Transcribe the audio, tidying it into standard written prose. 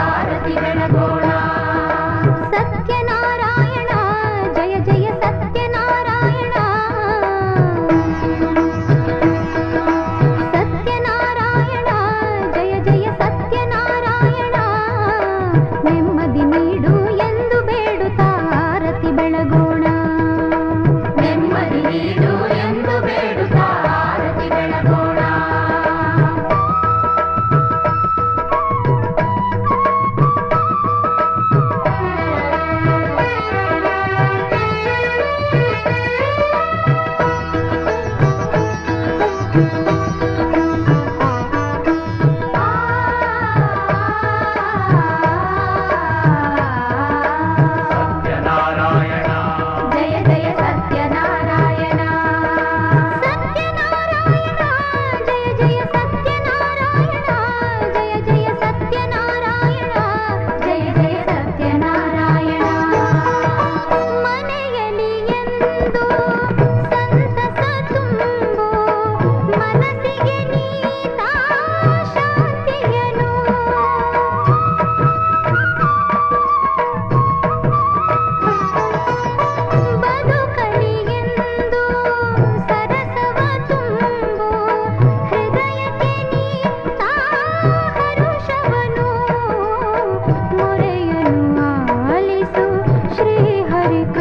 ಆರತಿ ಬೆಳಗೋಣ. ಸತ್ಯನಾರಾಯಣ ಜಯ ಜಯ ಸತ್ಯನಾರಾಯಣ. ಸತ್ಯನಾರಾಯಣ ಜಯ ಜಯ ಸತ್ಯನಾರಾಯಣ. ನೆಮ್ಮದಿ ನೀಡು ಎಂದು ಬೇಡುತ್ತಾ ಆರತಿ ಬೆಳಗೋಣ. ನೆಮ್ಮದಿ ನೀಡು ಎಂದು ಬೇಡುತ್ತಾ ಆರತಿ ಬೆಳಗೋಣ. ಸತ್ಯನಾರಾಯಣ ಜಯ ಜಯ ಸತ್ಯನಾರಾಯಣ. ಸತ್ಯನಾರಾಯಣ ಜಯ ಜಯ ಸತ್ಯನಾರಾಯಣ. ಜಯ ಜಯ ಸತ್ಯನಾರಾಯಣ. ಜಯ ಜಯ ಸತ್ಯನಾರಾಯಣ. ಮನೆಯಲ್ಲಿ ಎಂದು ಸಂತಸ ತುಂಬು. ಮನಸ್ಸಿಗೆ ನೀತ ಶಾಂತಿಯನು. ಬದುಕಲಿ ಎಂದು ಸರಸವ ತುಂಬು. ಹೃದಯಕ್ಕೆ ನೀತ ಹರುಷವನು. ಮೊರೆಯನ್ನು ಆಲಿಸು ಶ್ರೀ ಹರಿಕ